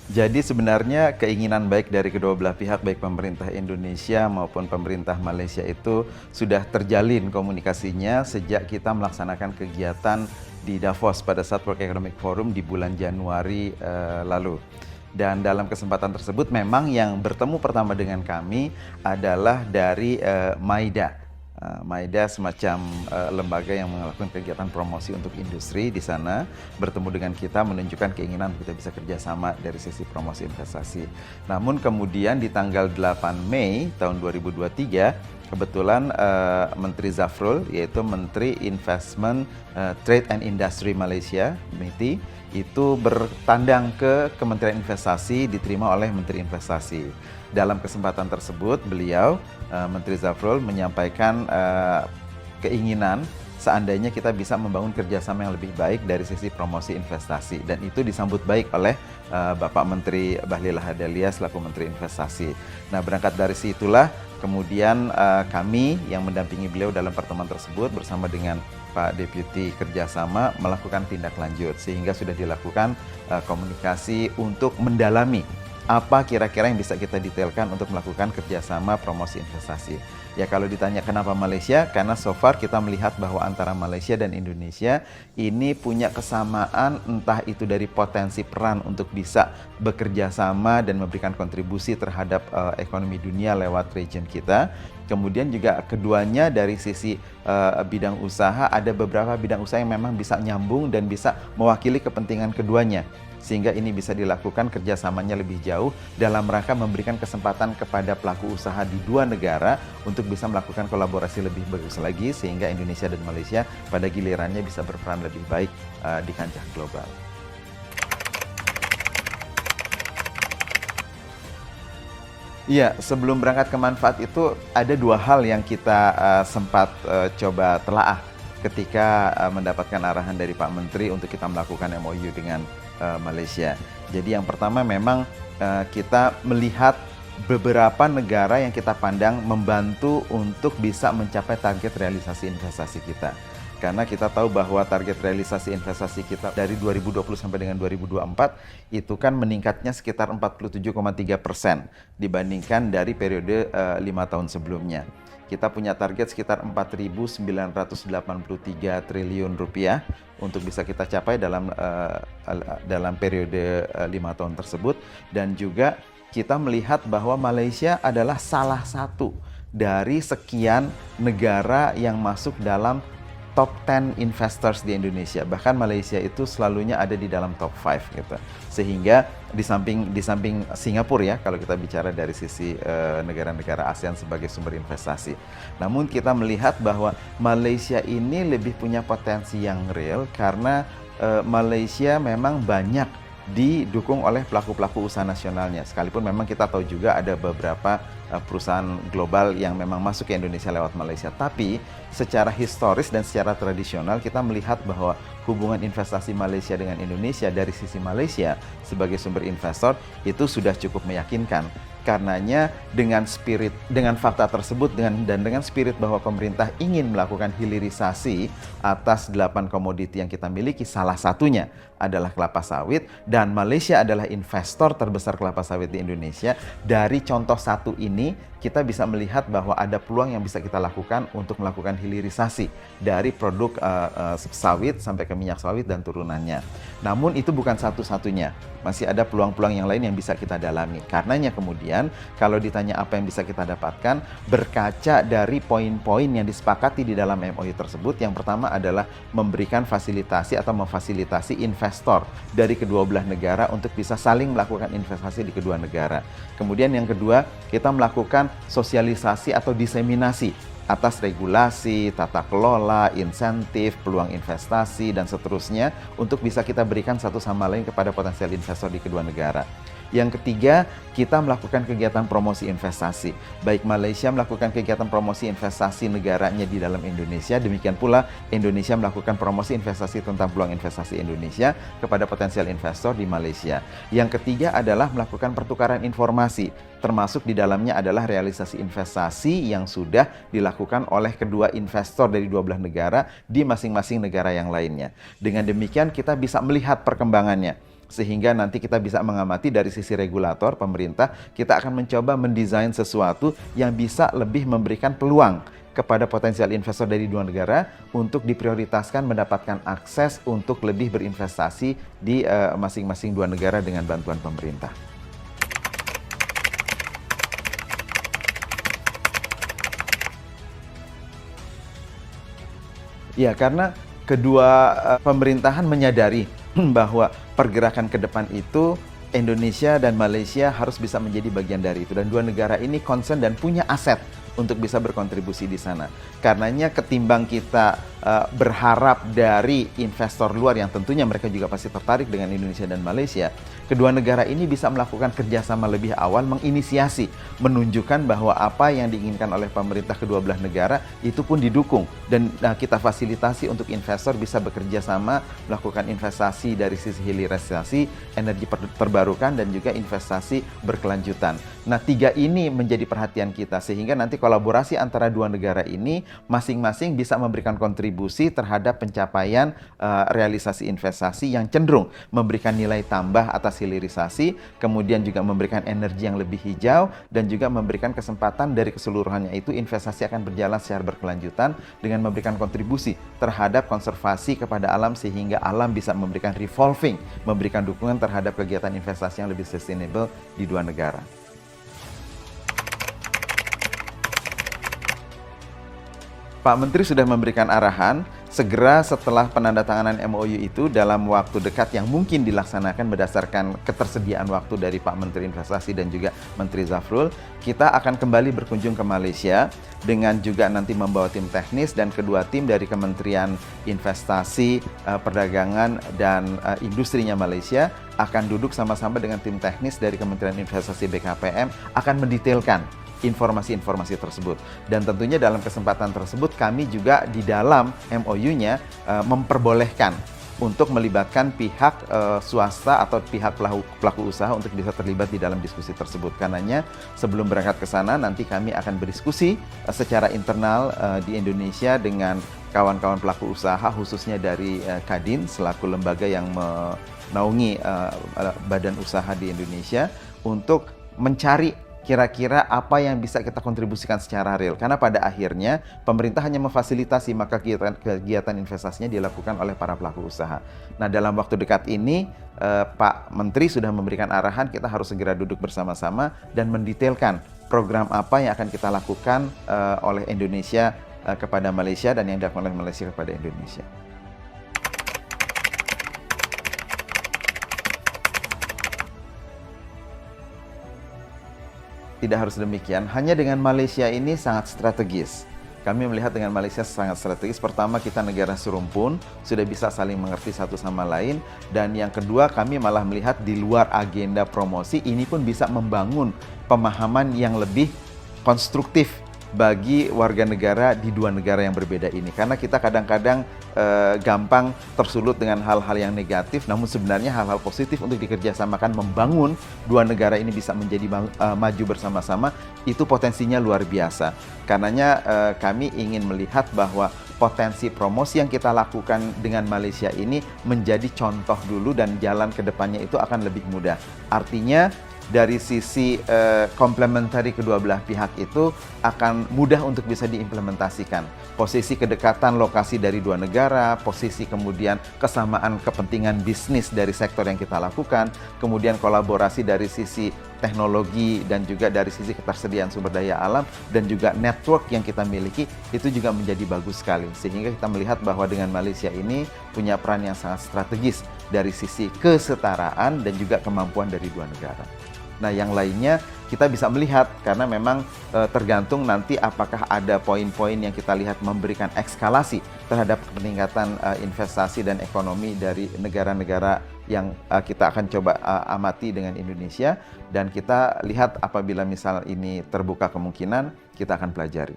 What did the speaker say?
Jadi sebenarnya keinginan baik dari kedua belah pihak, baik pemerintah Indonesia maupun pemerintah Malaysia itu sudah terjalin komunikasinya sejak kita melaksanakan kegiatan di Davos pada saat World Economic Forum di bulan Januari lalu. Dan dalam kesempatan tersebut memang yang bertemu pertama dengan kami adalah dari MAIDA. MAIDA semacam lembaga yang melakukan kegiatan promosi untuk industri di sana, bertemu dengan kita menunjukkan keinginan kita bisa kerjasama dari sisi promosi investasi. Namun kemudian di tanggal 8 Mei tahun 2023, kebetulan Menteri Zafrul, yaitu Menteri Investment, Trade and Industry Malaysia, MITI, itu bertandang ke Kementerian Investasi, diterima oleh Menteri Investasi. Dalam kesempatan tersebut, beliau, Menteri Zafrul, menyampaikan keinginan seandainya kita bisa membangun kerjasama yang lebih baik dari sisi promosi investasi. Dan itu disambut baik oleh Bapak Menteri Bahlil Lahadalia selaku Menteri Investasi. Nah, berangkat dari situlah kemudian kami yang mendampingi beliau dalam pertemuan tersebut bersama dengan Pak Deputi Kerjasama melakukan tindak lanjut, sehingga sudah dilakukan komunikasi untuk mendalami apa kira-kira yang bisa kita detailkan untuk melakukan kerjasama promosi investasi. Ya, kalau ditanya kenapa Malaysia, karena so far kita melihat bahwa antara Malaysia dan Indonesia ini punya kesamaan, entah itu dari potensi peran untuk bisa bekerja sama dan memberikan kontribusi terhadap ekonomi dunia lewat region kita. Kemudian juga keduanya dari sisi bidang usaha, ada beberapa bidang usaha yang memang bisa nyambung dan bisa mewakili kepentingan keduanya. Sehingga ini bisa dilakukan kerjasamanya lebih jauh dalam rangka memberikan kesempatan kepada pelaku usaha di dua negara untuk bisa melakukan kolaborasi lebih bagus lagi, sehingga Indonesia dan Malaysia pada gilirannya bisa berperan lebih baik di kancah global. Iya, sebelum berangkat ke manfaat itu ada dua hal yang kita sempat coba telaah ketika mendapatkan arahan dari Pak Menteri untuk kita melakukan MOU dengan Malaysia. Jadi yang pertama memang kita melihat beberapa negara yang kita pandang membantu untuk bisa mencapai target realisasi investasi kita. Karena kita tahu bahwa target realisasi investasi kita dari 2020 sampai dengan 2024 itu kan meningkatnya sekitar 47,3% dibandingkan dari periode 5 tahun sebelumnya. Kita punya target sekitar 4.983 triliun rupiah untuk bisa kita capai dalam periode 5 tahun tersebut. Dan juga kita melihat bahwa Malaysia adalah salah satu dari sekian negara yang masuk dalam top 10 investors di Indonesia. Bahkan Malaysia itu selalunya ada di dalam top 5 gitu. Sehingga di samping Singapura ya, kalau kita bicara dari sisi negara-negara ASEAN sebagai sumber investasi. Namun kita melihat bahwa Malaysia ini lebih punya potensi yang real karena Malaysia memang banyak didukung oleh pelaku-pelaku usaha nasionalnya. Sekalipun memang kita tahu juga ada beberapa perusahaan global yang memang masuk ke Indonesia lewat Malaysia. Tapi secara historis dan secara tradisional kita melihat bahwa hubungan investasi Malaysia dengan Indonesia dari sisi Malaysia sebagai sumber investor itu sudah cukup meyakinkan. Karenanya dengan fakta tersebut dan dengan spirit bahwa pemerintah ingin melakukan hilirisasi atas 8 komoditi yang kita miliki, salah satunya adalah kelapa sawit, dan Malaysia adalah investor terbesar kelapa sawit di Indonesia. Dari contoh satu ini kita bisa melihat bahwa ada peluang yang bisa kita lakukan untuk melakukan hilirisasi dari produk sawit sampai ke minyak sawit dan turunannya. Namun itu bukan satu-satunya, masih ada peluang-peluang yang lain yang bisa kita dalami. Karenanya kemudian kalau ditanya apa yang bisa kita dapatkan, berkaca dari poin-poin yang disepakati di dalam MOU tersebut, yang pertama adalah memberikan fasilitasi atau memfasilitasi investor dari kedua belah negara untuk bisa saling melakukan investasi di kedua negara. Kemudian yang kedua, kita melakukan sosialisasi atau diseminasi atas regulasi, tata kelola, insentif, peluang investasi, dan seterusnya untuk bisa kita berikan satu sama lain kepada potensial investor di kedua negara. Yang ketiga, kita melakukan kegiatan promosi investasi. Baik Malaysia melakukan kegiatan promosi investasi negaranya di dalam Indonesia, demikian pula Indonesia melakukan promosi investasi tentang peluang investasi Indonesia kepada potensial investor di Malaysia. Yang ketiga adalah melakukan pertukaran informasi, termasuk di dalamnya adalah realisasi investasi yang sudah dilakukan oleh kedua investor dari dua belah negara di masing-masing negara yang lainnya. Dengan demikian kita bisa melihat perkembangannya. Sehingga nanti kita bisa mengamati dari sisi regulator, pemerintah, kita akan mencoba mendesain sesuatu yang bisa lebih memberikan peluang kepada potensial investor dari dua negara untuk diprioritaskan mendapatkan akses untuk lebih berinvestasi di masing-masing dua negara dengan bantuan pemerintah. Ya, karena kedua pemerintahan menyadari bahwa pergerakan ke depan itu Indonesia dan Malaysia harus bisa menjadi bagian dari itu. Dan dua negara ini concern dan punya aset untuk bisa berkontribusi di sana. Karenanya ketimbang kita berharap dari investor luar yang tentunya mereka juga pasti tertarik dengan Indonesia dan Malaysia, kedua negara ini bisa melakukan kerjasama lebih awal, menginisiasi, menunjukkan bahwa apa yang diinginkan oleh pemerintah kedua belah negara itu pun didukung. Dan kita fasilitasi untuk investor bisa bekerja sama, melakukan investasi dari sisi hilirisasi, energi terbarukan, dan juga investasi berkelanjutan. Nah, tiga ini menjadi perhatian kita, sehingga nanti kolaborasi antara dua negara ini masing-masing bisa memberikan kontribusi terhadap pencapaian realisasi investasi yang cenderung memberikan nilai tambah atas hilirisasi, kemudian juga memberikan energi yang lebih hijau, dan juga memberikan kesempatan dari keseluruhannya itu investasi akan berjalan secara berkelanjutan dengan memberikan kontribusi terhadap konservasi kepada alam, sehingga alam bisa memberikan revolving, memberikan dukungan terhadap kegiatan investasi yang lebih sustainable di dua negara. Pak Menteri sudah memberikan arahan segera setelah penandatanganan MOU itu dalam waktu dekat yang mungkin dilaksanakan berdasarkan ketersediaan waktu dari Pak Menteri Investasi dan juga Menteri Zafrul, kita akan kembali berkunjung ke Malaysia dengan juga nanti membawa tim teknis, dan kedua tim dari Kementerian Investasi, Perdagangan, dan Industrinya Malaysia akan duduk sama-sama dengan tim teknis dari Kementerian Investasi BKPM akan mendetailkan informasi-informasi tersebut. Dan tentunya dalam kesempatan tersebut kami juga di dalam MOU-nya memperbolehkan untuk melibatkan pihak swasta atau pihak pelaku usaha untuk bisa terlibat di dalam diskusi tersebut. Karenanya sebelum berangkat ke sana nanti kami akan berdiskusi secara internal di Indonesia dengan kawan-kawan pelaku usaha, khususnya dari Kadin selaku lembaga yang menaungi badan usaha di Indonesia, untuk mencari kira-kira apa yang bisa kita kontribusikan secara real. Karena pada akhirnya pemerintah hanya memfasilitasi, maka kegiatan investasinya dilakukan oleh para pelaku usaha. Nah, dalam waktu dekat ini Pak Menteri sudah memberikan arahan kita harus segera duduk bersama-sama dan mendetailkan program apa yang akan kita lakukan oleh Indonesia kepada Malaysia dan yang dilakukan oleh Malaysia kepada Indonesia. Tidak harus demikian, hanya dengan Malaysia ini sangat strategis. Kami melihat dengan Malaysia sangat strategis. Pertama, kita negara serumpun, sudah bisa saling mengerti satu sama lain. Dan yang kedua, kami malah melihat di luar agenda promosi, ini pun bisa membangun pemahaman yang lebih konstruktif bagi warga negara di dua negara yang berbeda ini. Karena kita kadang-kadang gampang tersulut dengan hal-hal yang negatif, namun sebenarnya hal-hal positif untuk dikerjasamakan membangun dua negara ini bisa menjadi maju bersama-sama, itu potensinya luar biasa. Karenanya kami ingin melihat bahwa potensi promosi yang kita lakukan dengan Malaysia ini menjadi contoh dulu, dan jalan ke depannya itu akan lebih mudah. Artinya dari sisi komplementari kedua belah pihak itu akan mudah untuk bisa diimplementasikan. Posisi kedekatan lokasi dari dua negara, posisi kemudian kesamaan kepentingan bisnis dari sektor yang kita lakukan, kemudian kolaborasi dari sisi teknologi dan juga dari sisi ketersediaan sumber daya alam dan juga network yang kita miliki, itu juga menjadi bagus sekali. Sehingga kita melihat bahwa dengan Malaysia ini punya peran yang sangat strategis dari sisi kesetaraan dan juga kemampuan dari dua negara. Nah, yang lainnya kita bisa melihat karena memang tergantung nanti apakah ada poin-poin yang kita lihat memberikan eskalasi terhadap peningkatan investasi dan ekonomi dari negara-negara yang kita akan coba amati dengan Indonesia, dan kita lihat apabila misal ini terbuka kemungkinan, kita akan pelajari.